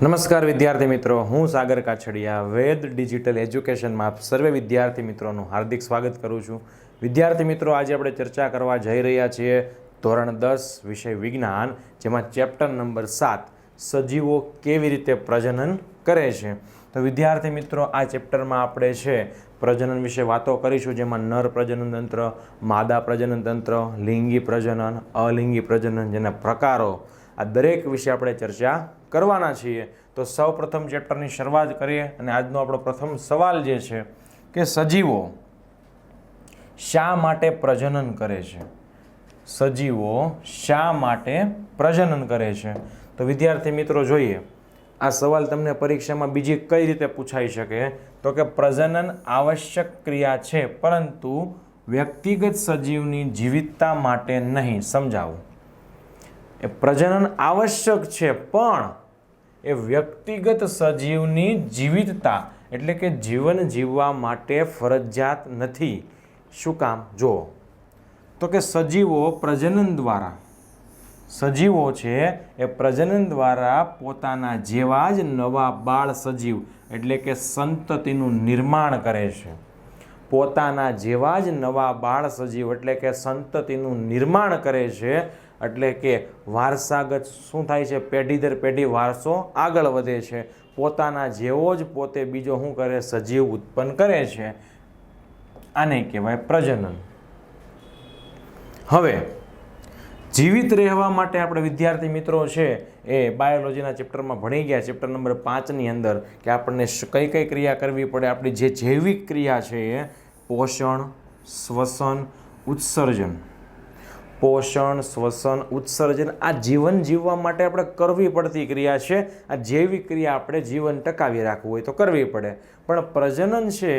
નમસ્કાર વિદ્યાર્થી મિત્રો, હું સાગર કાછડિયા વેદ ડિજિટલ એજ્યુકેશનમાં આપ સર્વે વિદ્યાર્થી મિત્રોનું હાર્દિક સ્વાગત કરું છું. વિદ્યાર્થી મિત્રો, આજે આપણે ચર્ચા કરવા જઈ રહ્યા છીએ ધોરણ 10 વિષય વિજ્ઞાન, જેમાં ચેપ્ટર નંબર 7 સજીવો કેવી રીતે પ્રજનન કરે છે. તો વિદ્યાર્થી મિત્રો, આ ચેપ્ટરમાં આપણે છે પ્રજનન વિશે વાતો કરીશું, જેમાં નર પ્રજનન તંત્ર, માદા પ્રજનન તંત્ર, લિંગી પ્રજનન, અલિંગી પ્રજનન, જેના પ્રકારો, આ દરેક વિશે આપણે ચર્ચા કરવાના છીએ. તો સૌપ્રથમ ચેપ્ટરની શરૂઆત કરીએ અને આજનો આપણો પ્રથમ સવાલ જે છે કે સજીવો શા માટે પ્રજનન કરે છે? સજીવો શા માટે પ્રજનન કરે છે? તો વિદ્યાર્થી મિત્રો, જોઈએ આ સવાલ તમને પરીક્ષામાં બીજી કઈ રીતે પૂછાઈ શકે, તો કે પ્રજનન આવશ્યક ક્રિયા છે, પરંતુ વ્યક્તિગત સજીવની જીવિતતા માટે નહીં. સમજાવું. એ પ્રજનન આવશ્યક છે, પણ એ વ્યક્તિગત સજીવની જીવિતતા એટલે કે જીવન જીવવા માટે ફરજિયાત નથી. શું કામ? જો તો કે સજીવો પ્રજનન દ્વારા, સજીવો છે એ પ્રજનન દ્વારા પોતાના જેવા જ નવા બાળ સજીવ એટલે કે સંતતિનું નિર્માણ કરે છે. પોતાના જેવા જ નવા બાળ સજીવ એટલે કે સંતતિનું નિર્માણ કરે છે. એટલે કે વારસાગત શું થાય છે? પેઢી દર પેઢી વારસો આગળ વધે છે. પોતાના જેવો જ પોતે બીજો શું કરે? સજીવ ઉત્પન્ન કરે છે. આને કહેવાય પ્રજનન. હવે જીવિત રહેવા માટે આપણે વિદ્યાર્થી મિત્રો છે એ બાયોલોજીના ચેપ્ટરમાં ભણી ગયા, ચેપ્ટર નંબર 5ની અંદર, કે આપણને કઈ કઈ ક્રિયા કરવી પડે. આપણી જે જૈવિક ક્રિયા છે એ પોષણ, શ્વસન, ઉત્સર્જન. પોષણ, શ્વસન, ઉત્સર્જન આ જીવન જીવવા માટે આપણે કરવી પડતી ક્રિયા છે. આ જૈવિક ક્રિયા આપણે જીવન ટકાવી રાખવું હોય તો કરવી પડે. પણ પ્રજનન છે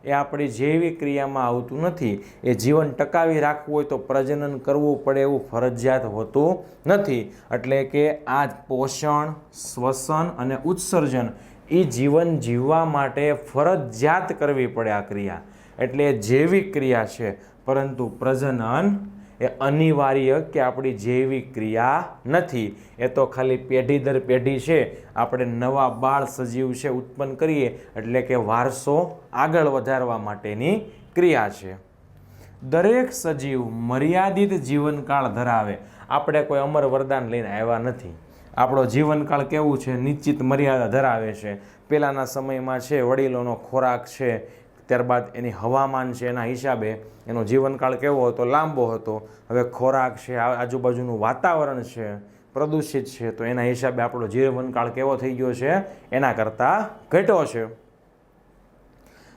એ આપણી જૈવિક ક્રિયામાં આવતું નથી. એ જીવન ટકાવી રાખવું હોય તો પ્રજનન કરવું પડે એવું ફરજિયાત હોતું નથી. એટલે કે આ પોષણ, શ્વસન અને ઉત્સર્જન એ જીવન જીવવા માટે ફરજિયાત કરવી પડે આ ક્રિયા. એટલે એ જૈવિક ક્રિયા છે, પરંતુ પ્રજનન એ અનિવાર્ય કે આપણી જૈવિક ક્રિયા નથી. એ તો ખાલી પેઢી દર પેઢી છે આપણે નવા બાળ સજીવ છે ઉત્પન્ન કરીએ, એટલે કે વારસો આગળ વધારવા માટેની ક્રિયા છે. દરેક સજીવ મર્યાદિત જીવનકાળ ધરાવે. આપણે કોઈ અમર વરદાન લઈને આવ્યા નથી. આપણો જીવનકાળ કેવું છે? નિશ્ચિત મર્યાદા ધરાવે છે. પહેલાંના સમયમાં છે વડીલોનો ખોરાક છે, ત્યારબાદ એની હવામાન છે, એના હિસાબે એનો જીવનકાળ કેવો હતો? લાંબો હતો. હવે ખોરાક છે, આજુબાજુનું વાતાવરણ છે પ્રદૂષિત છે, તો એના હિસાબે આપણો જીવનકાળ કેવો થઈ ગયો છે? એના કરતાં ઘટ્યો છે.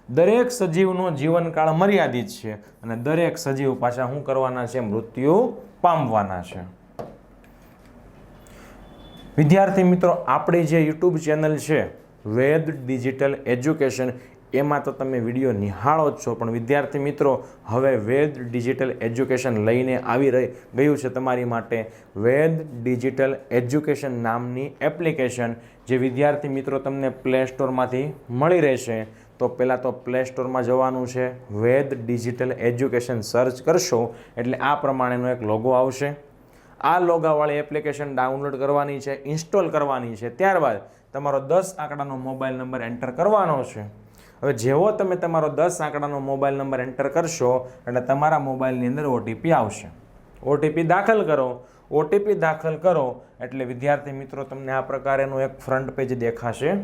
દરેક સજીવનો જીવનકાળ મર્યાદિત છે અને દરેક સજીવ પાછા શું કરવાના છે? મૃત્યુ પામવાના છે. વિદ્યાર્થી મિત્રો, આપણી જે યુટ્યુબ ચેનલ છે વેદ ડિજિટલ એજ્યુકેશન, એમાં તો તમે વિડીયો નિહાળો જ છો, પણ વિદ્યાર્થી મિત્રો, હવે વેદ ડિજિટલ એજ્યુકેશન લઈને આવી ગયું છે તમારી માટે વેદ ડિજિટલ એજ્યુકેશન નામની એપ્લિકેશન, જે વિદ્યાર્થી મિત્રો તમને પ્લે સ્ટોરમાંથી મળી રહેશે. તો પહેલાં તો પ્લે સ્ટોરમાં જવાનું છે, વેદ ડિજિટલ એજ્યુકેશન સર્ચ કરશો એટલે આ પ્રમાણેનો એક લોગો આવશે. આ લોગાવાળી એપ્લિકેશન ડાઉનલોડ કરવાની છે, ઇન્સ્ટોલ કરવાની છે. ત્યારબાદ તમારો 10 આંકડાનો મોબાઈલ નંબર એન્ટર કરવાનો છે. હવે જેવો તમે તમારો 10 આંકડાનો મોબાઈલ નંબર એન્ટર કરશો એટલે તમારા મોબાઈલની અંદર ઓટીપી આવશે. ઓટીપી દાખલ કરો. ઓટીપી દાખલ કરો એટલે વિદ્યાર્થી મિત્રો તમને આ પ્રકારેનું એક ફ્રન્ટ પેજ દેખાશે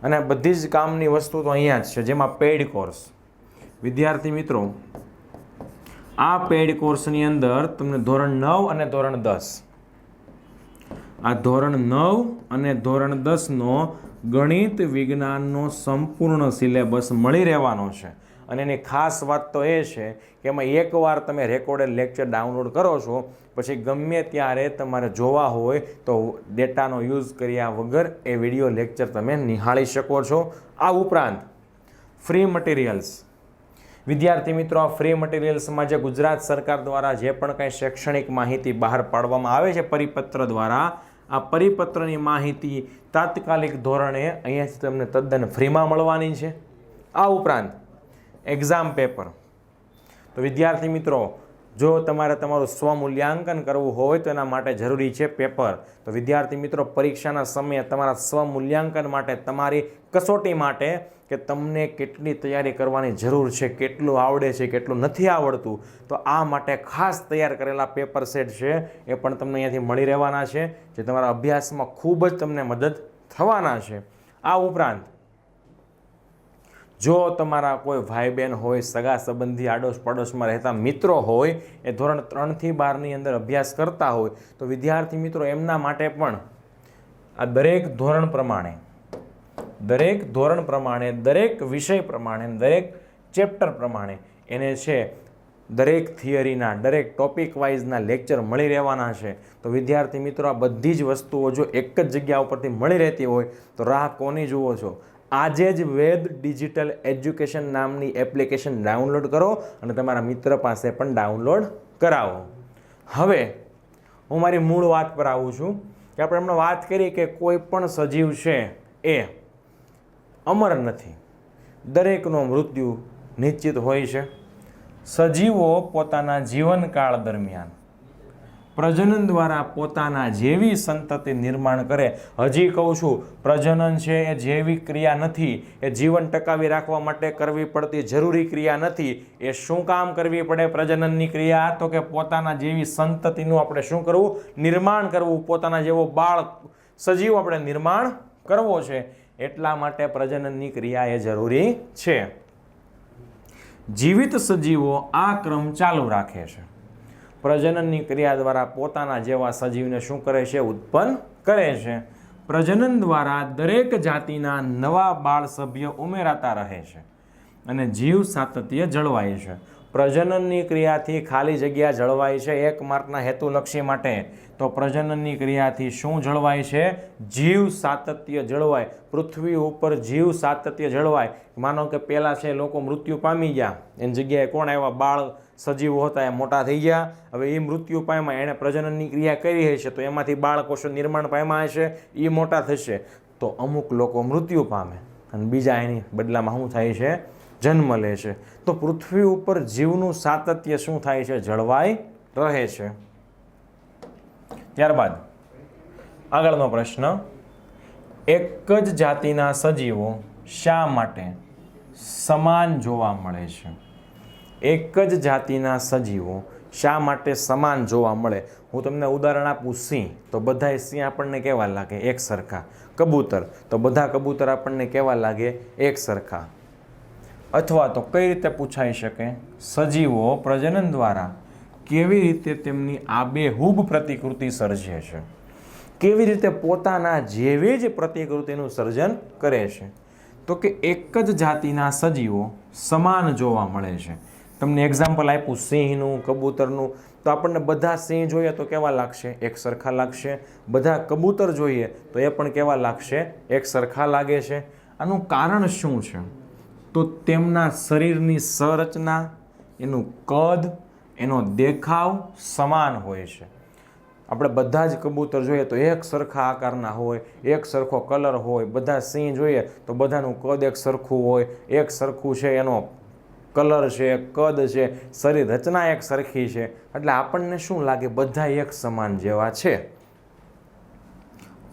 અને બધી જ કામની વસ્તુ તો અહીંયા જ છે, જેમાં પેઇડ કોર્સ. વિદ્યાર્થી મિત્રો, આ પેઇડ કોર્સની અંદર તમને ધોરણ 9 અને ધોરણ 10, આ ધોરણ 9 અને ધોરણ 10નો ગણિત વિજ્ઞાનનો સંપૂર્ણ સિલેબસ મળી રહેવાનો છે. અને એની ખાસ વાત તો એ છે કે એમાં એકવાર તમે રેકોર્ડેડ લેક્ચર ડાઉનલોડ કરો છો, પછી ગમે ત્યારે તમારે જોવા હોય તો ડેટાનો યુઝ કર્યા વગર એ વિડીયો લેક્ચર તમે નિહાળી શકો છો. આ ઉપરાંત ફ્રી મટીરિયલ્સ. વિદ્યાર્થી મિત્રો, આ ફ્રી મટીરિયલ્સમાં જે ગુજરાત સરકાર દ્વારા જે પણ કંઈ શૈક્ષણિક માહિતી બહાર પાડવામાં આવે છે પરિપત્ર દ્વારા, આ પરિપત્રની માહિતી તાત્કાલિક ધોરણે અહીંયાથી તમને તદ્દન ફ્રીમાં મળવાની છે. આ ઉપરાંત એક્ઝામ પેપર. તો વિદ્યાર્થી મિત્રો, જો તમારે તમારું સ્વમૂલ્યાંકન કરવું હોય તો એના માટે જરૂરી છે પેપર. તો વિદ્યાર્થી મિત્રો, પરીક્ષાના સમયે તમારા સ્વમૂલ્યાંકન માટે, તમારી કસોટી માટે કે તમને કેટલી તૈયારી કરવાની જરૂર છે, કેટલું આવડે છે, કેટલું નથી આવડતું, તો આ માટે ખાસ તૈયાર કરેલા પેપર સેટ છે એ પણ તમને અહીંયાથી મળી રહેવાના છે, જે તમારા અભ્યાસમાં ખૂબ જ તમને મદદ થવાના છે. આ ઉપરાંત જો તમારા કોઈ ભાઈ બહેન હોય, સગા સંબંધી, આડોશ પડોશમાં રહેતા મિત્રો હોય, એ ધોરણ 3 થી 12ની અંદર અભ્યાસ કરતા હોય, તો વિદ્યાર્થી મિત્રો એમના માટે પણ આ દરેક ધોરણ પ્રમાણે, દરેક વિષય પ્રમાણે, દરેક ચેપ્ટર પ્રમાણે એને છે દરેક થિયરીના, દરેક ટોપિક વાઇઝના લેક્ચર મળી રહેવાના છે. તો વિદ્યાર્થી મિત્રો, આ બધી જ વસ્તુઓ જો એક જ જગ્યા ઉપરથી મળી રહેતી હોય તો રાહ કોની જુઓ છો? આજે જ વેદ ડિજિટલ એજ્યુકેશન નામની એપ્લિકેશન ડાઉનલોડ કરો અને તમારા મિત્ર પાસે પણ ડાઉનલોડ કરાવો. હવે હું મારી મૂળ વાત પર આવું છું કે આપણે હમણાં વાત કરી કે કોઈ પણ સજીવ છે એ અમર નથી, દરેકનો મૃત્યુ નિશ્ચિત હોય છે. સજીવો પોતાના જીવનકાળ દરમિયાન પ્રજનન દ્વારા પોતાના જેવી સંતતિ નિર્માણ કરે. હજી કહું છું, પ્રજનન છે એ જૈવિક ક્રિયા નથી, એ જીવન ટકાવી રાખવા માટે કરવી પડતી જરૂરી ક્રિયા નથી. એ શું કામ કરવી પડે પ્રજનનની ક્રિયા? તો કે પોતાના જેવી સંતતિનું આપણે શું કરવું? નિર્માણ કરવું. પોતાના જેવો બાળ સજીવ આપણે નિર્માણ કરવો છે, એટલા માટે પ્રજનનની ક્રિયા એ જરૂરી છે. જીવિત સજીવો આ ક્રમ ચાલુ રાખે છે. પ્રજનનની ક્રિયા દ્વારા પોતાના જેવા સજીવને શું કરે છે? ઉત્પન્ન કરે છે. પ્રજનન દ્વારા દરેક જાતિના નવા બાળ સભ્ય ઉમેરાતા રહે છે અને જીવ સાતત્ય જળવાય છે. પ્રજનનની ક્રિયાથી ખાલી જગ્યા જળવાય છે એક માર્કના હેતુલક્ષી માટે. તો પ્રજનનની ક્રિયાથી શું જળવાય છે? જીવ સાતત્ય જળવાય. પૃથ્વી ઉપર જીવ સાતત્ય જળવાય. માનો કે પહેલાં છે લોકો મૃત્યુ પામી ગયા, એની જગ્યાએ કોણ આવ્યા? બાળ સજીવો હતા, એ મોટા થઈ ગયા. હવે એ મૃત્યુ પામ્યા, એણે પ્રજનનની ક્રિયા કરી હશે તો એમાંથી બાળકોષો નિર્માણ પામ્યા હશે, એ મોટા થશે. તો અમુક લોકો મૃત્યુ પામે અને બીજા એની બદલામાં શું થાય છે? જન્મ લે છે. તો પૃથ્વી ઉપર જીવનું સાતત્ય શું થાય છે? જળવાઈ રહે છે. ત્યારબાદ આગળનો પ્રશ્ન, એક જ જાતિના સજીવો શા માટે સમાન જોવા મળે છે? એક જ જાતિના સજીવો શા માટે સમાન જોવા મળે? હું તમને ઉદાહરણ આપું. સિંહ, તો બધા સિંહ આપણને કેવા લાગે? એક સરખા. કબૂતર, તો બધા કબૂતર આપણને કેવા લાગે? એક સરખા. અથવા તો કઈ રીતે પૂછાઈ શકે? સજીવો પ્રજનન દ્વારા કેવી રીતે તેમની આબેહૂબ પ્રતિકૃતિ સર્જે છે? કેવી રીતે પોતાના જેવી જ પ્રતિકૃતિનું સર્જન કરે છે? તો કે એક જ જાતિના સજીવો સમાન જોવા મળે છે. તમને એક્ઝામ્પલ આપ્યું સિંહનું, કબૂતરનું. તો આપણને બધા સિંહ જોઈએ તો કેવા લાગશે? એક સરખા લાગશે. બધા કબૂતર જોઈએ તો એ પણ કેવા લાગશે? એક સરખા લાગે છે. આનું કારણ શું છે? તો તેમના શરીરની સંરચના, એનું કદ, એનો દેખાવ સમાન હોય છે. આપણે બધા જ કબૂતર જોઈએ તો એક સરખા આકારના હોય, એક સરખો કલર હોય. બધા સિંહ જોઈએ તો બધાનું કદ એક સરખું હોય, એક સરખું છે એનો કલર છે, કદ છે, શરીર રચના એક સરખી છે. એટલે આપણને શું લાગે? બધા એક સમાન જેવા છે.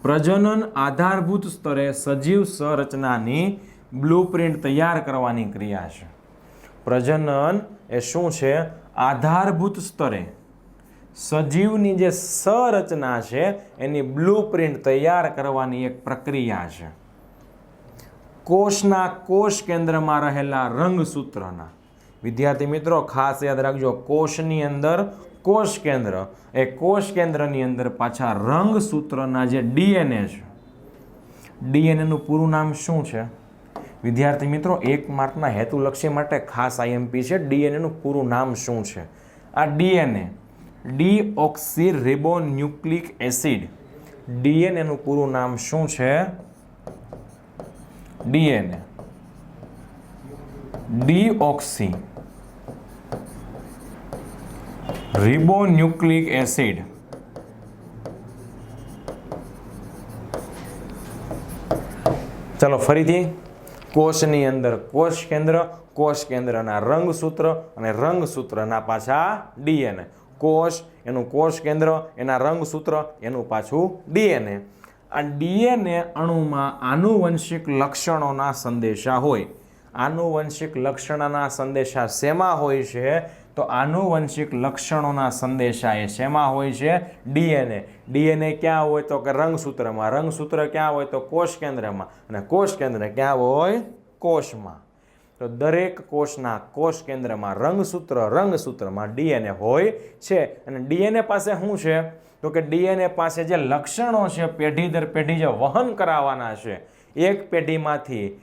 પ્રજનન આધારભૂત સ્તરે સજીવ સંરચનાની બ્લુપ્રિન્ટ તૈયાર કરવાની ક્રિયા છે. પ્રજનન એ શું છે? આધારભૂત સ્તરે સજીવની જે સંરચના છે એની બ્લુપ્રિન્ટ તૈયાર કરવાની એક પ્રક્રિયા છે. કોષના કોષ કેન્દ્રમાં રહેલા રંગસૂત્રના, વિદ્યાર્થી મિત્રો ખાસ યાદ રાખજો, કોષની અંદર કોષ કેન્દ્ર, એ કોષ કેન્દ્રની અંદર પાછા રંગસૂત્રના જે ડીએનએ છે, ડીએનએનું પૂરું નામ શું છે? વિદ્યાર્થી મિત્રો, એક માર્કના હેતુલક્ષી માટે ખાસ આઈએમપી છે. ડીએનએનું પૂરું નામ શું છે? આ ડીએનએ ડીઓક્સી રિબોન્યુક્લિક એસિડ. ડીએનએનું પૂરું નામ શું છે? DNA deoxy ribonucleic acid. ચલો ફરીથી, કોષની અંદર કોષ કેન્દ્રના રંગસૂત્ર અને રંગસૂત્રના પાછા ડીએનએ. કોષ એનું કોષ કેન્દ્ર, એના રંગસૂત્ર એનું પાછું ડીએનએ. આ ડીએનએ અણુમાં આનુવંશિક લક્ષણોના સંદેશા હોય. આનુવંશિક લક્ષણોના સંદેશા શેમાં હોય છે? તો આનુવંશિક લક્ષણોના સંદેશા એ શેમાં હોય છે? ડીએનએ. ડીએનએ ક્યાં હોય? તો કે રંગસૂત્રમાં. રંગસૂત્ર ક્યાં હોય? તો કોષ કેન્દ્રમાં. અને કોષ કેન્દ્ર ક્યાં હોય? કોષમાં. તો દરેક કોષના કોષ કેન્દ્રમાં રંગસૂત્રમાં ડીએનએ હોય છે. અને ડીએનએ પાસે શું છે? તો કે ડીએનએ પાસે જે લક્ષણો છે પેઢી દર પેઢી જે વહન કરાવવાના છે, એક પેઢીમાંથી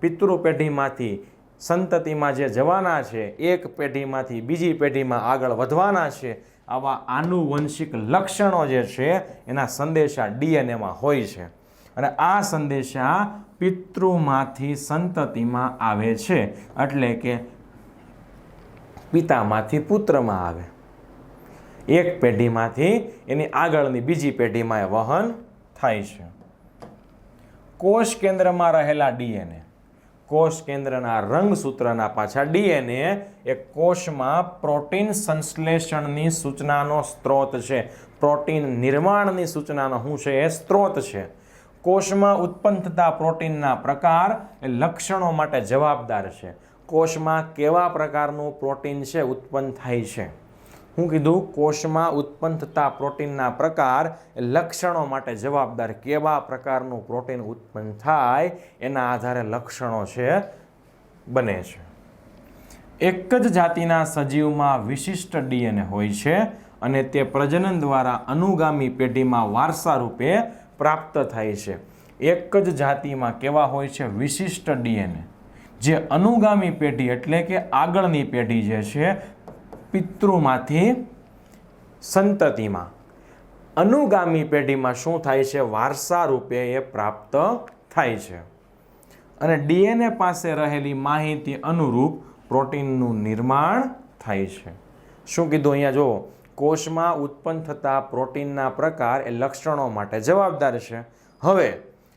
પિતૃ પેઢીમાંથી સંતતિમાં જે જવાના છે, એક પેઢીમાંથી બીજી પેઢીમાં આગળ વધવાના છે, આવા આનુવંશિક લક્ષણો જે છે એના સંદેશા ડીએનએમાં હોય છે. અને આ સંદેશા પિતૃમાંથી સંતતિમાં આવે છે, એટલે કે પિતામાંથી પુત્રમાં આવે. એક પેઢીમાંથી એની આગળની બીજી પેઢીમાં એ વહન થાય છે. કોષ કેન્દ્રમાં રહેલા ડીએનએ, કોષ કેન્દ્રના રંગસૂત્રના પાછા ડીએનએ એ કોષમાં પ્રોટીન સંશ્લેષણની સૂચનાનો સ્ત્રોત છે. પ્રોટીન નિર્માણની સૂચનાનો શું છે? એ સ્ત્રોત છે. કોષમાં ઉત્પન્ન થતા પ્રોટીનના પ્રકાર એ લક્ષણો માટે જવાબદાર છે. કોષમાં કેવા પ્રકારનું પ્રોટીન છે ઉત્પન્ન થાય છે? હું કીધું? કોષમાં ઉત્પન્ન થતા પ્રોટીનના પ્રકાર એ લક્ષણો માટે જવાબદાર. કેવા પ્રકારનું પ્રોટીન ઉત્પન્ન થાય એના આધારે લક્ષણો છે બને છે. એક જ જાતિના સજીવમાં વિશિષ્ટ ડીએનએ હોય છે અને તે પ્રજનન દ્વારા અનુગામી પેઢીમાં વારસા રૂપે પ્રાપ્ત થાય છે. એક જ જાતિમાં કેવા હોય છે? વિશિષ્ટ ડીએનએ, જે અનુગામી પેઢી એટલે કે આગળની પેઢી જે છે પિતૃમાંથી સંતતિમાં, અનુગામી પેઢીમાં શું થાય છે? વારસા રૂપે એ પ્રાપ્ત થાય છે. અને ડીએનએ પાસે રહેલી માહિતી અનુરૂપ પ્રોટીનનું નિર્માણ થાય છે. શું કીધું અહીંયા? જુઓ, કોષમાં ઉત્પન્ન થતા પ્રોટીનના પ્રકાર એ લક્ષણો માટે જવાબદાર છે. હવે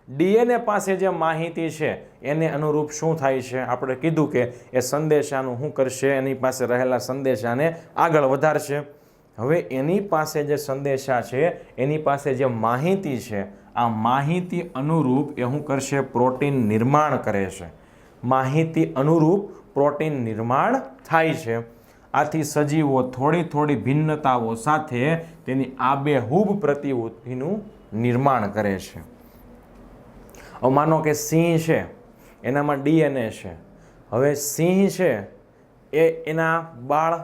ડીએનએ પાસે જે માહિતી છે એને અનુરૂપ શું થાય છે? આપણે કીધું કે એ સંદેશાનું શું કરશે? એની પાસે રહેલા સંદેશાને આગળ વધારશે. હવે એની પાસે જે સંદેશા છે, એની પાસે જે માહિતી છે, આ માહિતી અનુરૂપ એ શું કરશે? પ્રોટીન નિર્માણ કરે છે. માહિતી અનુરૂપ પ્રોટીન નિર્માણ થાય છે. આથી સજીવો થોડી થોડી ભિન્નતાઓ સાથે તેની આબેહૂબ પ્રતિવૃત્તિનું નિર્માણ કરે છે. હવે માનો કે સિંહ છે, એનામાં ડીએનએ છે. હવે સિંહ છે એ એના બાળ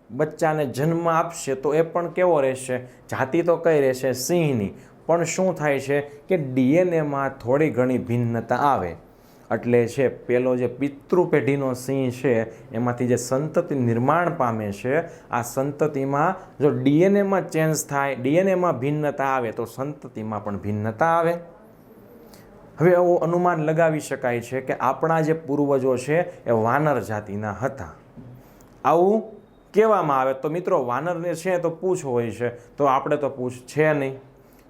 બચ્ચાને જન્મ આપશે તો એ પણ કેવો રહેશે? જાતિ તો કઈ રહેશે? સિંહની. પણ શું થાય છે કે ડીએનએમાં થોડી ઘણી ભિન્નતા આવે. એટલે છે પેલો જે પિતૃ પેઢીનો સિંહ છે એમાંથી જે સંતતિ નિર્માણ પામે છે, આ સંતતિમાં જો ડીએનએમાં ચેન્જ થાય, ડીએનએમાં ભિન્નતા આવે તો સંતતિમાં પણ ભિન્નતા આવે. હવે એવું અનુમાન લગાવી શકાય છે કે આપણા જે પૂર્વજો છે એ વાનર જાતિના હતા. આવું કહેવામાં આવે. તો મિત્રો, વાનરને છે તો પૂંછ હોય છે, તો આપણે તો પૂંછ છે નહીં.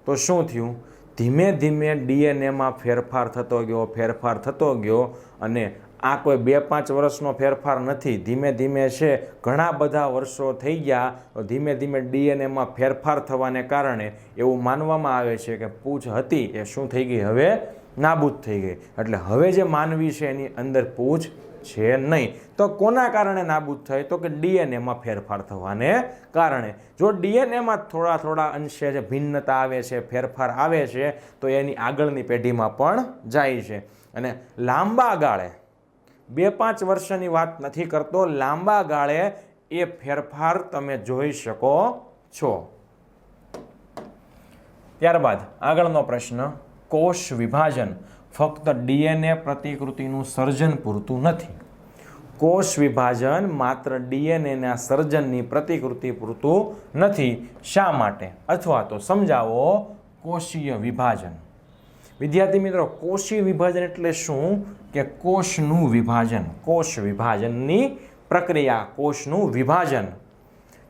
તો શું થયું? ધીમે ધીમે ડીએનએમાં ફેરફાર થતો ગયો અને આ કોઈ 2-5 વર્ષનો ફેરફાર નથી. ધીમે ધીમે છે ઘણા બધા વર્ષો થઈ ગયા. ધીમે ધીમે ડીએનએમાં ફેરફાર થવાને કારણે એવું માનવામાં આવે છે કે પૂંછ હતી એ શું થઈ ગઈ? હવે નાબૂદ થઈ ગઈ. એટલે હવે જે માનવી છે એની અંદર પૂંછ છે નહીં. તો કોના કારણે નાબૂદ થઈ? તો કે ડીએનએમાં ફેરફાર થવાને કારણે. જો ડીએનએમાં થોડા અંશે જે ભિન્નતા આવે છે, ફેરફાર આવે છે, તો એની આગળની પેઢીમાં પણ જાય છે. અને લાંબા ગાળે 2-5 વર્ષની વાત નથી કરતો, લાંબા ગાળે એ ફેરફાર તમે જોઈ શકો છો. ત્યારબાદ આગળનો પ્રશ્ન, કોષ વિભાજન ફક્ત ડીએનએ પ્રતિકૃતિનું સર્જન પૂરતું નથી. કોષ વિભાજન માત્ર ડીએનએના સર્જનની પ્રતિકૃતિ પૂરતું નથી. શા માટે? અથવા તો સમજાવો કોષીય વિભાજન. વિદ્યાર્થી મિત્રો, કોષીય વિભાજન એટલે શું? કે કોષનું વિભાજન, કોષ વિભાજનની પ્રક્રિયા, કોષનું વિભાજન.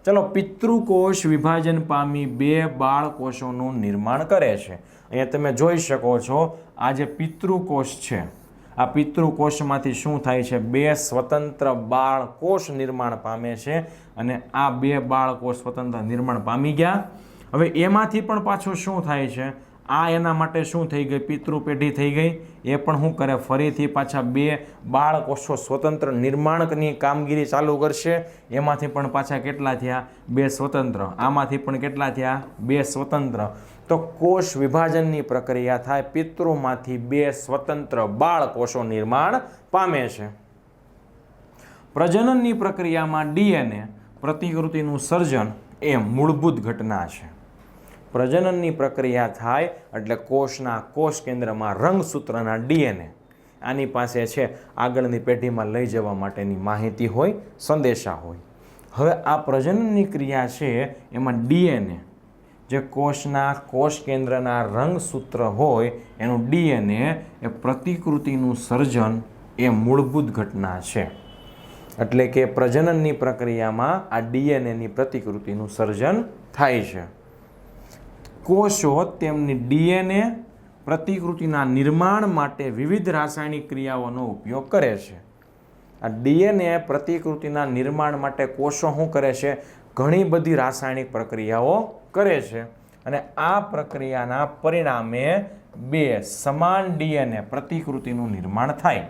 ચલો, પિતૃકોષ વિભાજન પામી 2 બાળકોષોનું નિર્માણ કરે છે. અહીંયા તમે જોઈ શકો છો, આ જે પિતૃકોષ છે, આ પિતૃકોષમાંથી શું થાય છે? 2 સ્વતંત્ર બાળકોષ નિર્માણ પામે છે અને આ 2 બાળકોષ સ્વતંત્ર નિર્માણ પામી ગયા. હવે એમાંથી પણ પાછું શું થાય છે? આ એના માટે શું થઈ ગઈ? પિતૃ પેઢી થઈ ગઈ. એ પણ શું કરે? ફરીથી પાછા 2 બાળકોષો સ્વતંત્ર નિર્માણની કામગીરી ચાલુ કરશે. એમાંથી પણ પાછા કેટલા થયા? 2 સ્વતંત્ર. આમાંથી પણ કેટલા થયા? 2 સ્વતંત્ર. તો કોષ વિભાજનની પ્રક્રિયા થાય. પિતૃમાંથી 2 સ્વતંત્ર બાળકોષો નિર્માણ પામે છે. પ્રજનનની પ્રક્રિયામાં ડીએનએ પ્રતિકૃતિનું સર્જન એ મૂળભૂત ઘટના છે. પ્રજનનની પ્રક્રિયા થાય એટલે કોષના કોષ કેન્દ્રમાં રંગસૂત્રના ડીએનએ આની પાસે છે આગળની પેઢીમાં લઈ જવા માટેની માહિતી હોય, સંદેશા હોય. હવે આ પ્રજનનની ક્રિયા છે એમાં ડીએનએ જે કોષના કોષ કેન્દ્રના રંગસૂત્ર હોય એનું ડીએનએ એ પ્રતિકૃતિનું સર્જન એ મૂળભૂત ઘટના છે. એટલે કે પ્રજનનની પ્રક્રિયામાં આ ડીએનએની પ્રતિકૃતિનું સર્જન થાય છે. કોષો તેમની ડીએનએ પ્રતિકૃતિના નિર્માણ માટે વિવિધ રાસાયણિક ક્રિયાઓનો ઉપયોગ કરે છે. આ ડીએનએ પ્રતિકૃતિના નિર્માણ માટે કોષો શું કરે છે? ઘણી બધી રાસાયણિક પ્રક્રિયાઓ કરે છે અને આ પ્રક્રિયાના પરિણામે 2 સમાન ડીએનએ પ્રતિકૃતિનું નિર્માણ થાય.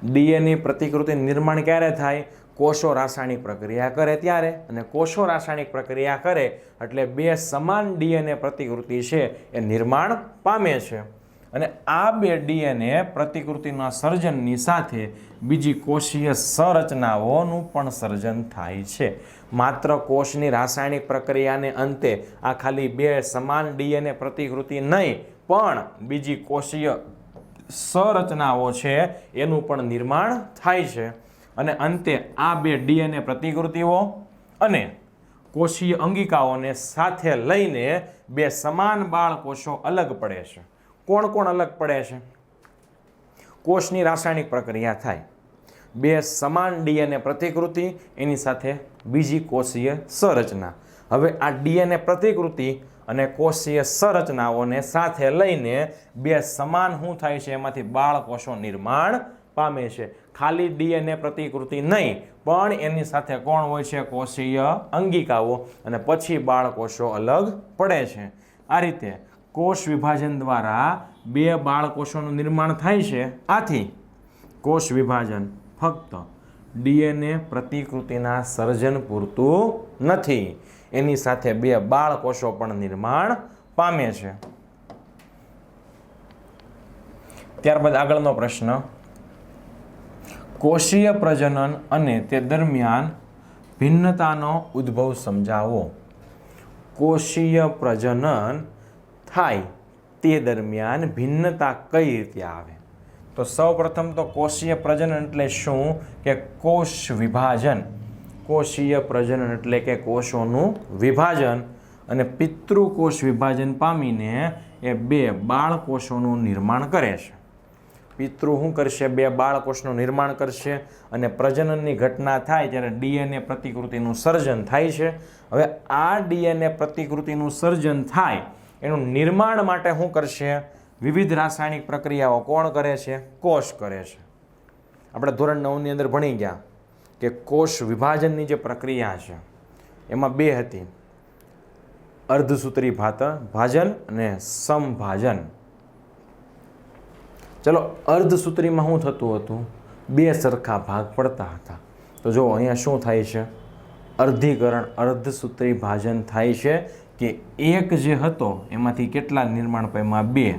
ડીએનએ પ્રતિકૃતિ નિર્માણ ક્યારે થાય? કોષો રાસાયણિક પ્રક્રિયા કરે ત્યારે. અને કોષો રાસાયણિક પ્રક્રિયા કરે એટલે 2 સમાન ડીએનએ પ્રતિકૃતિ છે એ નિર્માણ પામે છે. અને આ 2 ડીએનએ પ્રતિકૃતિના સર્જનની સાથે બીજી કોષીય સંરચનાઓનું પણ સર્જન થાય છે. માત્ર કોષની રાસાયણિક પ્રક્રિયાને અંતે આ ખાલી 2 સમાન ડીએનએ પ્રતિકૃતિ નહીં, પણ બીજી કોષીય સંરચનાઓ છે એનું પણ નિર્માણ થાય છે. અને અંતે આ 2 ડીએનએ પ્રતિકૃતિઓ અને કોષીય અંગિકાઓને સાથે લઈને 2 સમાન બાળકોષો અલગ પડે છે. કોણ કોણ અલગ પડે છે? કોષની રાસાયણિક પ્રક્રિયા થાય, 2 સમાન ડીએનએ પ્રતિકૃતિ, એની સાથે બીજી કોષીય સંરચના. હવે આ ડીએનએ પ્રતિકૃતિ અને કોષીય સંરચનાઓને સાથે લઈને 2 સમાન શું થાય છે? એમાંથી બાળકોષો નિર્માણ પામે છે. ખાલી ડીએનએ પ્રતિકૃતિ નહીં, પણ એની સાથે કોણ હોય છે? કોષીય અંગિકાઓ, અને પછી બાળકોષો અલગ પડે છે. આ રીતે કોષ વિભાજન દ્વારા 2 બાળકોષોનું નિર્માણ થાય છે. આથી કોષ વિભાજન ફક્ત ડીએનએ પ્રતિકૃતિના સર્જન પૂરતું નથી, એની સાથે 2 બાળકોષો પણ નિર્માણ પામે છે. ત્યારબાદ આગળનો પ્રશ્ન, કોષીય પ્રજનન અને તે દરમિયાન ભિન્નતાનો ઉદ્ભવ સમજાવો. કોષીય પ્રજનન થાય તે દરમિયાન ભિન્નતા કઈ રીતે આવે? તો સૌપ્રથમ તો કોષીય પ્રજનન એટલે શું? કે કોષ વિભાજન. કોષીય પ્રજનન એટલે કે કોષોનું વિભાજન, અને પિતૃકોષ વિભાજન પામીને એ 2 બાળકોષોનું નિર્માણ કરે છે. પિતૃ શું કરશે? 2 બાળકોષનું નિર્માણ કરશે અને પ્રજનનની ઘટના થાય ત્યારે ડીએનએ પ્રતિકૃતિનું સર્જન થાય છે. હવે આ ડીએનએ પ્રતિકૃતિનું સર્જન થાય એનું નિર્માણ માટે શું કરશે? વિવિધ રાસાયણિક પ્રક્રિયાઓ કોણ કરે છે? કોષ કરે છે. આપણે ધોરણ 9ની અંદર ભણી ગયા કે કોષ વિભાજનની જે પ્રક્રિયા છે એમાં 2 હતી, અર્ધસૂત્રી ભાજન અને સમભાજન. ચલો, અર્ધસૂત્રીમાં શું થતું હતું? 2 સરખા ભાગ પડતા હતા. તો જો અહીંયા શું થાય છે? અર્ધીકરણ, અર્ધસૂત્રી ભાજન થાય છે કે એક જે હતો એમાંથી કેટલા નિર્માણ પામ્યા? 2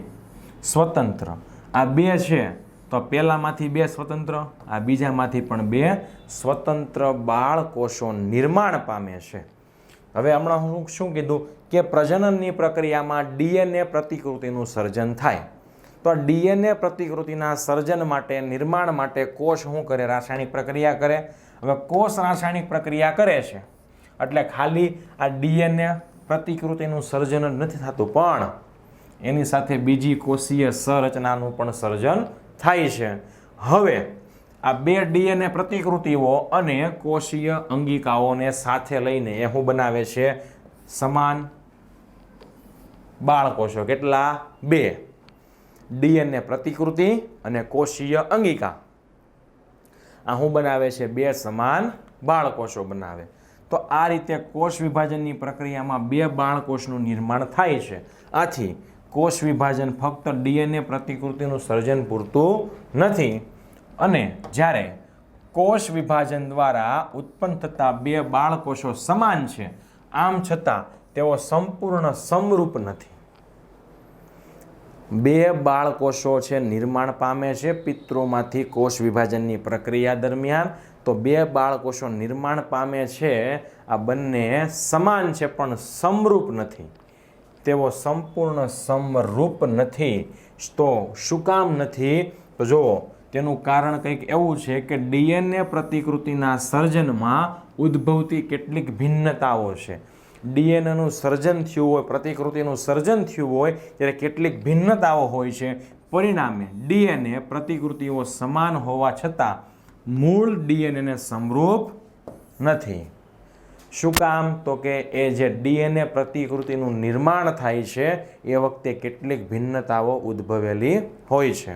સ્વતંત્ર. આ 2 છે તો પહેલામાંથી 2 સ્વતંત્ર, આ બીજામાંથી પણ 2 સ્વતંત્ર બાળકોષો નિર્માણ પામે છે. હવે હમણાં હું શું કીધું કે પ્રજનનની પ્રક્રિયામાં ડીએનએ પ્રતિકૃતિનું સર્જન થાય. તો ડીએનએ પ્રતિકૃતિના સર્જન માટે, નિર્માણ માટે કોષ શું કરે? રાસાયણિક પ્રક્રિયા કરે. હવે કોષ રાસાયણિક પ્રક્રિયા કરે છે એટલે ખાલી આ ડીએનએ પ્રતિકૃતિનું સર્જન જ નથી થતું, પણ એની સાથે બીજી કોષીય સંરચનાનું પણ સર્જન થાય છે. હવે આ 2 ડીએનએ પ્રતિકૃતિઓ અને કોષીય અંગિકાઓને સાથે લઈને એ શું બનાવે છે? સમાન બાળકોષો. કેટલા? 2. ડીએનએ પ્રતિકૃતિ અને કોષીય અંગિકા. આ શું બનાવે છે? બે સમાન બાળકોષો બનાવે. તો આ રીતે કોષ વિભાજનની પ્રક્રિયામાં બે બાળકોષનું નિર્માણ થાય છે. આથી કોષ વિભાજન ફક્ત ડીએનએ પ્રતિકૃતિનું સર્જન પૂરતું નથી, અને જ્યારે કોષ વિભાજન દ્વારા ઉત્પન્ન થતા બે બાળકોષો સમાન છે, આમ છતાં તેઓ સંપૂર્ણ સમરૂપ નથી. બે બાળકોષો છે નિર્માણ પામે છે પિતૃમાંથી કોષ વિભાજનની પ્રક્રિયા દરમિયાન. તો બે બાળકોષો નિર્માણ પામે છે, આ બંને સમાન છે પણ સમરૂપ નથી. તેઓ સંપૂર્ણ સમરૂપ નથી. તો શું કામ નથી? તો જુઓ, તેનું કારણ કંઈક એવું છે કે ડીએનએ પ્રતિકૃતિના સર્જનમાં ઉદ્ભવતી કેટલીક ભિન્નતાઓ છે. ડીએનએનું સર્જન થયું હોય, પ્રતિકૃતિનું સર્જન થયું હોય ત્યારે કેટલીક ભિન્નતાઓ હોય છે. પરિણામે ડીએનએ પ્રતિકૃતિઓ સમાન હોવા છતાં મૂળ ડીએનએને સમરૂપ નથી. શું કામ? તો કે એ જે ડીએનએ પ્રતિકૃતિનું નિર્માણ થાય છે એ વખતે કેટલીક ભિન્નતાઓ ઉદ્ભવેલી હોય છે.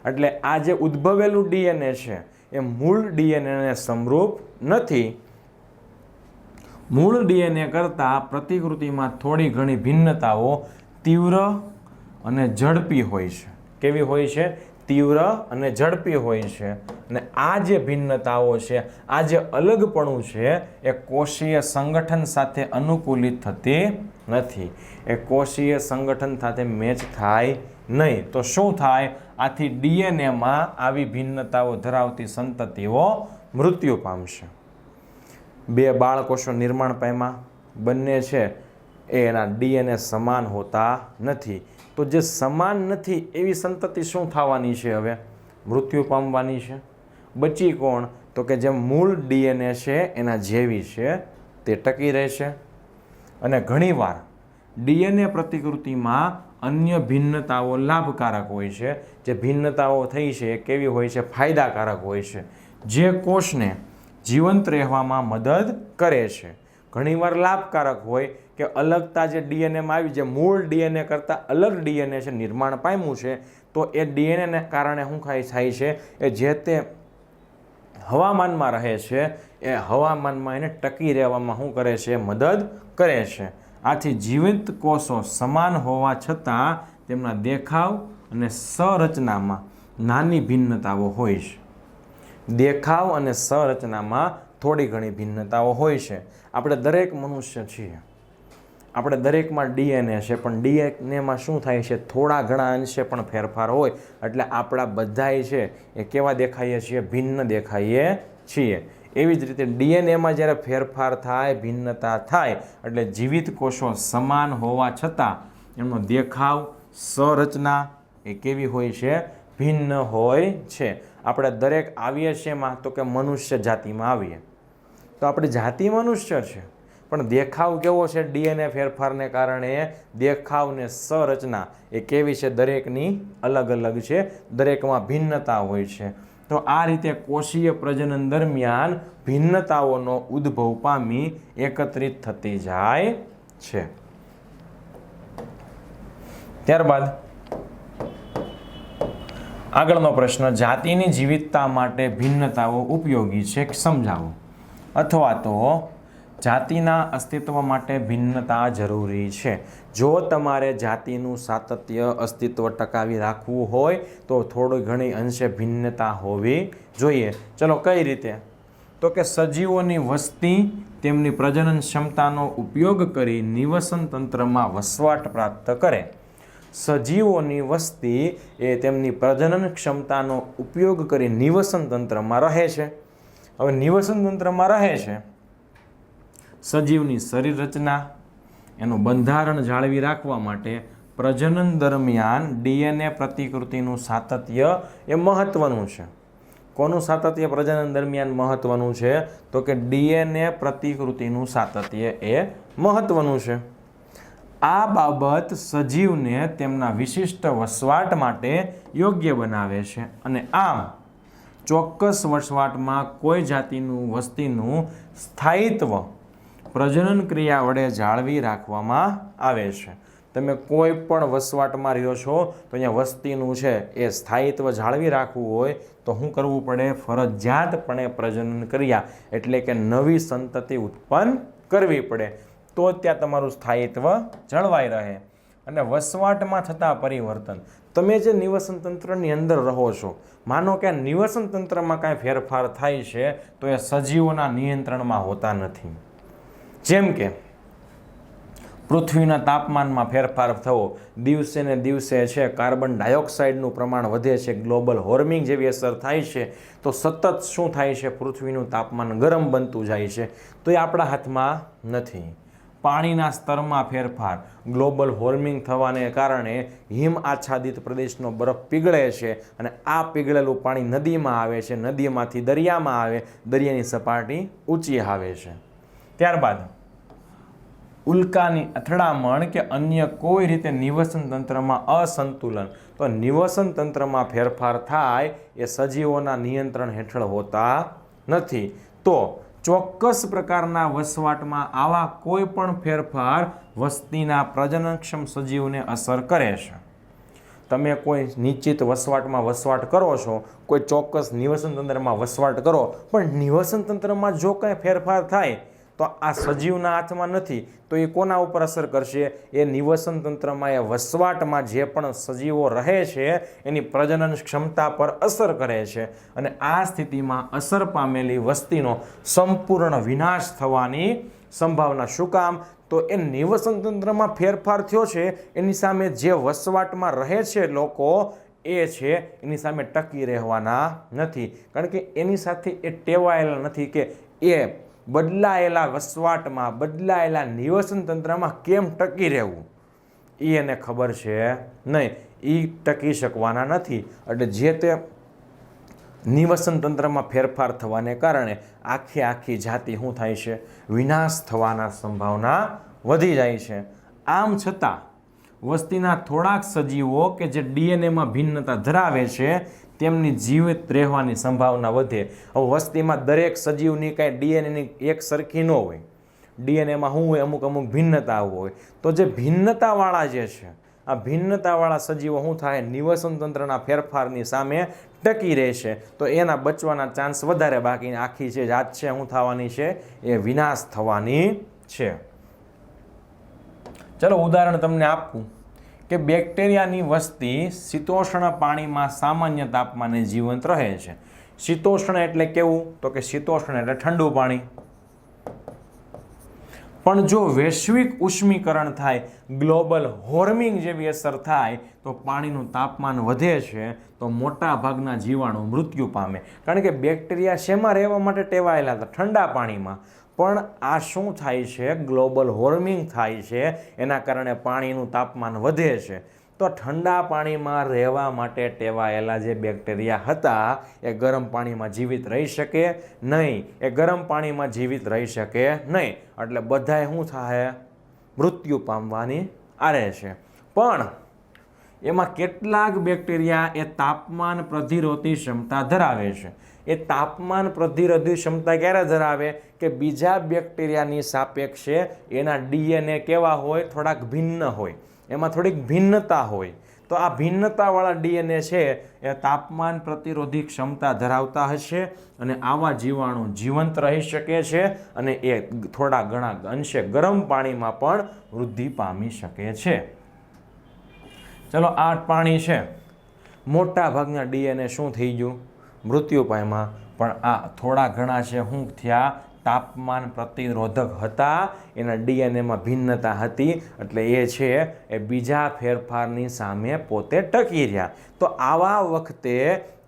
એટલે આ જે ઉદ્ભવેલું ડીએનએ છે એ મૂળ ડીએનએને સમરૂપ નથી. મૂળ ડીએનએ કરતાં પ્રતિકૃતિમાં થોડી ઘણી ભિન્નતાઓ તીવ્ર અને ઝડપી હોય છે. કેવી હોય છે? તીવ્ર અને ઝડપી હોય છે. અને આ જે ભિન્નતાઓ છે, આ જે અલગપણું છે, એ કોષીય સંગઠન સાથે અનુકૂલિત થતી નથી. એ કોષીય સંગઠન સાથે મેચ થાય નહીં. તો શું થાય? આથી ડીએનએમાં આવી ભિન્નતાઓ ધરાવતી સંતતિઓ મૃત્યુ પામશે. બે બાળકોષો નિર્માણ પામ્યા, બંને છે એ એના ડીએનએ સમાન હોતા નથી. તો જે સમાન નથી એવી સંતતિ શું થવાની છે? હવે મૃત્યુ પામવાની છે. બચી કોણ? તો કે જે મૂળ ડીએનએ છે એના જેવી છે તે ટકી રહેશે. અને ઘણીવાર ડીએનએ પ્રતિકૃતિમાં અન્ય ભિન્નતાઓ લાભકારક હોય છે. જે ભિન્નતાઓ થઈ છે એ કેવી હોય છે? ફાયદાકારક હોય છે, જે કોષને જીવંત રહેવામાં મદદ કરે છે. ઘણીવાર લાભકારક હોય કે અલગતા જે ડીએનએમાં આવી, જે મૂળ ડીએનએ કરતાં અલગ ડીએનએ છે નિર્માણ પામ્યું છે, તો એ ડીએનએને કારણે શું થાય છે? એ જે તે હવામાનમાં રહે છે એ હવામાનમાં એને ટકી રહેવામાં શું કરે છે? મદદ કરે છે. આથી જીવિત કોષો સમાન હોવા છતાં તેમના દેખાવ અને સંરચનામાં નાની ભિન્નતાઓ હોય છે. દેખાવ અને સંરચનામાં થોડી ઘણી ભિન્નતાઓ હોય છે. આપણે દરેક મનુષ્ય છીએ, આપણે દરેકમાં ડીએનએ છે, પણ ડીએનએમાં શું થાય છે? થોડા ઘણા અંશે પણ ફેરફાર હોય. એટલે આપણા બધાય છે એ કેવા દેખાઈએ છીએ? ભિન્ન દેખાઈએ છીએ. એવી જ રીતે ડીએનએમાં જ્યારે ફેરફાર થાય, ભિન્નતા થાય, એટલે જીવિત કોષો સમાન હોવા છતાં એમનો દેખાવ, સંરચના એ કેવી હોય છે? ભિન્ન હોય છે. આપણે દરેક આવીએ છીએ એમાં, તો કે મનુષ્ય જાતિમાં આવીએ તો આપણી જાતિ મનુષ્ય છે, પણ દેખાવ કેવો છે? ડીએનએ ફેરફારને કારણે દેખાવ ને સંરચના એ કેવી છે? દરેકની અલગ અલગ છે, દરેકમાં ભિન્નતા હોય છે. તો આ રીતે કોષીય પ્રજનન દરમિયાન ભિન્નતાઓનો ઉદ્ભવ પામી એકત્રિત થતી જાય છે. ત્યારબાદ આગળનો પ્રશ્ન, જાતિની જીવિતતા માટે ભિન્નતાઓ ઉપયોગી છે, સમજાવો. અથવા તો જાતિના અસ્તિત્વ માટે ભિન્નતા જરૂરી છે. જો તમારે જાતિનું સાતત્ય, અસ્તિત્વ ટકાવી રાખવું હોય તો થોડી ઘણી અંશે ભિન્નતા હોવી જોઈએ. ચલો, કઈ રીતે? તો કે સજીવોની વસ્તી તેમની પ્રજનન ક્ષમતાનો ઉપયોગ કરી નિવસન તંત્રમાં વસવાટ પ્રાપ્ત કરે. સજીવોની વસ્તી એ તેમની પ્રજનન ક્ષમતાનો ઉપયોગ કરી નિવસન તંત્રમાં રહે છે. હવે નિવસન તંત્રમાં રહે છે, સજીવની શરીર રચના, એનું બંધારણ જાળવી રાખવા માટે પ્રજનન દરમિયાન ડીએનએ પ્રતિકૃતિનું સાતત્ય એ મહત્વનું છે. કોનું સાતત્ય પ્રજનન દરમિયાન મહત્વનું છે? તો કે ડીએનએ પ્રતિકૃતિનું સાતત્ય એ મહત્વનું છે. આ બાબત સજીવને તેમના વિશિષ્ટ વસવાટ માટે યોગ્ય બનાવે છે, અને આમ ચોક્કસ વસવાટમાં કોઈ જાતિનું વસ્તીનું સ્થાયિત્વ પ્રજનન ક્રિયા વડે જાળવી રાખવામાં આવે છે. તમે કોઈ પણ વસવાટમાં રહ્યો છો તો અહીંયા વસ્તીનું છે એ સ્થાયિત્વ જાળવી રાખવું હોય તો શું કરવું પડે? ફરજિયાતપણે પ્રજનન ક્રિયા એટલે કે નવી સંતતિ ઉત્પન્ન કરવી પડે, તો ત્યાં તમારું સ્થાયિત્વ જળવાઈ રહે. અને વસવાટમાં થતા પરિવર્તન, તમે જે નિવસન તંત્રની અંદર રહો છો, માનો કે નિવસન તંત્રમાં કાંઈ ફેરફાર થાય છે તો એ સજીવોના નિયંત્રણમાં હોતા નથી. જેમ કે પૃથ્વીના તાપમાનમાં ફેરફાર થવો, દિવસે ને દિવસે છે કાર્બન ડાયોક્સાઇડનું પ્રમાણ વધે છે, ગ્લોબલ વોર્મિંગ જેવી અસર થાય છે, તો સતત શું થાય છે? પૃથ્વીનું તાપમાન ગરમ બનતું જાય છે, તો એ આપણા હાથમાં નથી. પાણીના સ્તરમાં ફેરફાર, ગ્લોબલ વોર્મિંગ થવાને કારણે હિમ આચ્છાદિત પ્રદેશનો બરફ પીગળે છે અને આ પીગળેલું પાણી નદીમાં આવે છે, નદીમાંથી દરિયામાં આવે, દરિયાની સપાટી ઊંચી આવે છે. ત્યારબાદ ઉલ્કાની અથડામણ કે અન્ય કોઈ રીતે નિવસન તંત્રમાં અસંતુલન, તો નિવસન તંત્રમાં ફેરફાર થાય એ સજીવોના નિયંત્રણ હેઠળ હોતા નથી. તો ચોક્કસ પ્રકારના વસવાટમાં આવા કોઈ પણ ફેરફાર વસ્તીના પ્રજનનક્ષમ સજીવને અસર કરે છે. તમે કોઈ નિશ્ચિત વસવાટમાં વસવાટ કરો છો, કોઈ ચોક્કસ નિવસન તંત્રમાં વસવાટ કરો, પણ નિવસન તંત્રમાં જો કંઈ ફેરફાર થાય તો આ સજીવના હાથમાં નથી, તો એ કોના ઉપર અસર કરશે? એ નિવસન તંત્રમાં એ વસવાટમાં જે પણ સજીવો રહે છે એની પ્રજનન ક્ષમતા પર અસર કરે છે. અને આ સ્થિતિમાં અસર પામેલી વસ્તીનો સંપૂર્ણ વિનાશ થવાની સંભાવના. શું કામ? તો એ નિવસન તંત્રમાં ફેરફાર થયો છે એની સામે જે વસવાટમાં રહે છે લોકો એ છે એની સામે ટકી રહેવાના નથી, કારણ કે એની સાથે એ ટેવાયેલા નથી કે એ બદલાયેલા વસવાટમાં, બદલાયેલા નિવસન તંત્રમાં કેમ ટકી રહેવું, એ એને ખબર છે નહીં, એ ટકી શકવાના નથી. એટલે જે તે નિવસન તંત્રમાં ફેરફાર થવાને કારણે આખી જાતિ શું થાય છે? વિનાશ થવાના સંભાવના વધી જાય છે. આમ છતાં વસ્તીના થોડાક સજીવો કે જે ડીએનએમાં ભિન્નતા ધરાવે છે તેમની જીવિત રહેવાની સંભાવના વધે. હવે વસ્તીમાં દરેક સજીવની કાંઈ ડીએનએની એક સરખી ન હોય, ડીએનએમાં શું હોય? અમુક ભિન્નતા હોય. તો જે ભિન્નતાવાળા જે છે, આ ભિન્નતાવાળા સજીવો શું થાય? નિવસન તંત્રના ફેરફારની સામે ટકી રહેશે, તો એના બચવાના ચાન્સ વધારે. બાકી આખી જે જાત છે શું થવાની છે? એ વિનાશ થવાની છે. ચલો ઉદાહરણ તમને આપું કે બેક્ટેરિયાની વસ્તી શીતોષ્ણ પાણીમાં સામાન્ય તાપમાને જીવંત રહે છે. શીતોષ્ણ એટલે કેવું? તો કે શીતોષ્ણ એટલે ઠંડુ પાણી. પણ જો વૈશ્વિક ઉષ્મીકરણ થાય, ગ્લોબલ વોર્મિંગ જેવી અસર થાય તો પાણીનું તાપમાન વધે છે, તો મોટા ભાગના જીવાણુ મૃત્યુ પામે. કારણ કે બેક્ટેરિયા શેમાં રહેવા માટે ટેવાયેલા હતા? ઠંડા પાણીમાં. પણ આ શું થાય છે? ગ્લોબલ વોર્મિંગ થાય છે, એના કારણે પાણીનું તાપમાન વધે છે, તો ઠંડા પાણીમાં રહેવા માટે ટેવાયેલા જે બેક્ટેરિયા હતા એ ગરમ પાણીમાં જીવિત રહી શકે નહીં, એ ગરમ પાણીમાં જીવિત રહી શકે નહીં. એટલે બધાય શું થાય? મૃત્યુ પામવાની આરે છે. પણ એમાં કેટલાક બેક્ટેરિયા એ તાપમાન પ્રતિરોધી ક્ષમતા ધરાવે છે. એ તાપમાન પ્રતિરોધી ક્ષમતા ક્યારે ધરાવે? કે બીજા બેક્ટેરિયાની સાપેક્ષે એના ડીએનએ કેવા હોય? થોડાક ભિન્ન હોય, એમાં થોડીક ભિન્નતા હોય. તો આ ભિન્નતાવાળા ડીએનએ છે એ તાપમાન પ્રતિરોધી ક્ષમતા ધરાવતા હશે અને આવા જીવાણુ જીવંત રહી શકે છે અને એ થોડા ઘણા અંશે ગરમ પાણીમાં પણ વૃદ્ધિ પામી શકે છે. ચલો આ પાણી છે, મોટા ભાગના ડીએનએ શું થઈ ગયું? મૃત્યુ પામ્યા. પણ આ થોડા ઘણા છે શું થયા? તાપમાન પ્રતિરોધક હતા, એના ડીએનએમાં ભિન્નતા હતી, એટલે એ છે એ બીજા ફેરફારની સામે પોતે ટકી રહ્યા. તો આવા વખતે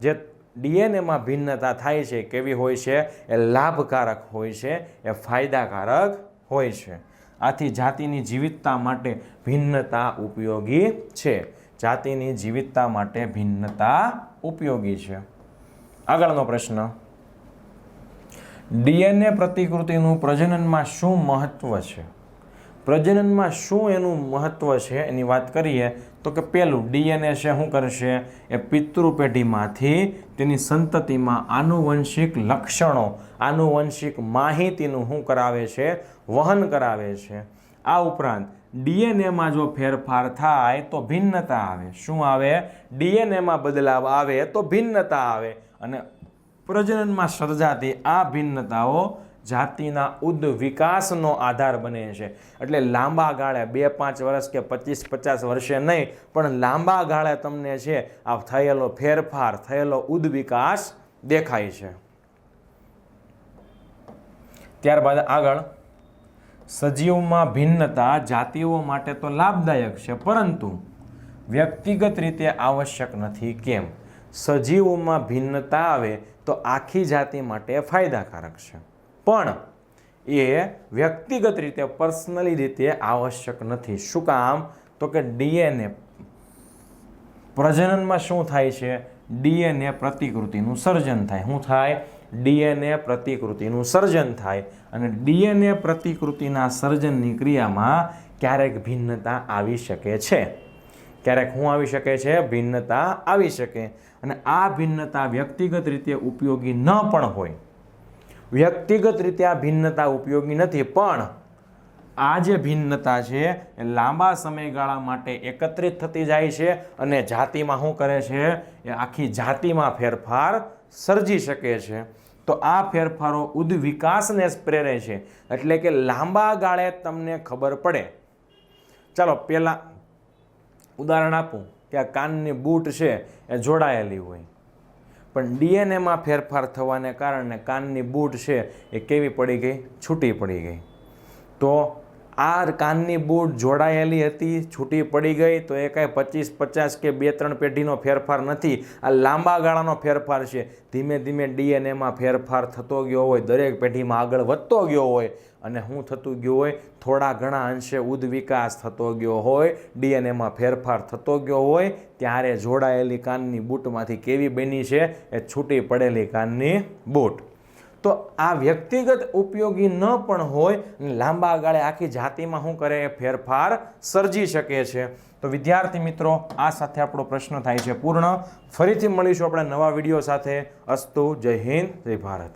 જે ડીએનએમાં ભિન્નતા થાય છે કેવી હોય છે? એ લાભકારક હોય છે, એ ફાયદાકારક હોય છે. આથી જાતિની જીવિતતા માટે ભિન્નતા ઉપયોગી છે. જાતિની જીવિતતા માટે ભિન્નતા ઉપયોગી છે. આગળનો પ્રશ્ન, ડીએનએ પ્રતિકૃતિનું પ્રજનનમાં શું મહત્વ છે? પ્રજનનમાં શું એનું મહત્વ છે એની વાત કરીએ તો કે પહેલું, ડીએનએ છે શું કરશે? એ પિતૃ પેઢીમાંથી તેની સંતતિમાં આનુવંશિક લક્ષણો, આનુવંશિક માહિતીનું શું કરાવે છે? વહન કરાવે છે. આ ઉપરાંત ડીએનએમાં જો ફેરફાર થાય તો ભિન્નતા આવે. શું આવે? ડીએનએમાં બદલાવ આવે તો ભિન્નતા આવે. અને પ્રજનનમાં સર્જાતી આ ભિન્નતાઓ જાતિના ઉદ્વિકાસનો આધાર બને છે. એટલે લાંબા ગાળે 2-5 વર્ષ કે 25-50 વર્ષે નહીં, પણ લાંબા ગાળે તમને છે આ થયેલો ફેરફાર, થયેલો ઉદ્વિકાસ દેખાય છે. ત્યારબાદ આગળ, સજીવમાં ભિન્નતા જાતિઓ માટે તો લાભદાયક છે, પરંતુ વ્યક્તિગત રીતે આવશ્યક નથી. કેમ? સજીવોમાં ભિન્નતા આવે તો આખી જાતિ માટે ફાયદાકારક છે, પણ એ વ્યક્તિગત રીતે, પર્સનલી રીતે આવશ્યક નથી. શું કામ? તો કે ડીએનએ પ્રજનનમાં શું થાય છે? ડીએનએ પ્રતિકૃતિનું સર્જન થાય. શું થાય? ડીએનએ પ્રતિકૃતિનું સર્જન થાય. અને ડીએનએ પ્રતિકૃતિના સર્જનની ક્રિયામાં ક્યારેક ભિન્નતા આવી શકે છે. ક્યારેક શું આવી શકે છે? ભિન્નતા આવી શકે. અને આ ભિન્નતા વ્યક્તિગત રીતે ઉપયોગી ન પણ હોય. વ્યક્તિગત રીતે આ ભિન્નતા ઉપયોગી નથી, પણ આ જે ભિન્નતા છે એ લાંબા સમયગાળા માટે એકત્રિત થતી જાય છે અને જાતિમાં શું કરે છે? એ આખી જાતિમાં ફેરફાર સર્જી શકે છે. તો આ ફેરફારો ઉદ્વિકાસને જ પ્રેરે છે. એટલે કે લાંબા ગાળે તમને ખબર પડે. ચાલો પહેલાં ઉદાહરણ આપું કે આ કાનની બૂટ છે એ જોડાયેલી હોય, પણ ડીએનએમાં ફેરફાર થવાને કારણે કાનની બૂટ છે એ કેવી પડી ગઈ? છૂટી પડી ગઈ. તો આ કાનની બૂટ જોડાયેલી હતી, છૂટી પડી ગઈ, તો એ કાંઈ 25-50 કે 2-3 પેઢીનો ફેરફાર નથી. આ લાંબા ગાળાનો ફેરફાર છે. ધીમે ધીમે ડીએનએમાં ફેરફાર થતો ગયો હોય, દરેક પેઢીમાં આગળ વધતો ગયો હોય, અને શું થતું ગયું હોય? થોડા ઘણા અંશે ઉદ્વિકાસ થતો ગયો હોય, ડીએનએમાં ફેરફાર થતો ગયો હોય, ત્યારે જોડાયેલી કાનની બૂટમાંથી કેવી બની છે? એ છૂટી પડેલી કાનની બૂટ. તો આ વ્યક્તિગત ઉપયોગી ન પણ હોય, લાંબા ગાળે આખી જાતિમાં શું કરે? ફેરફાર સર્જી શકે છે. તો વિદ્યાર્થી મિત્રો, આ સાથે આપણો પ્રશ્ન થાય છે પૂર્ણ. ફરીથી મળીશું આપણે નવા વિડીયો સાથે. અસ્તુ. જય હિન્દ, જય ભારત.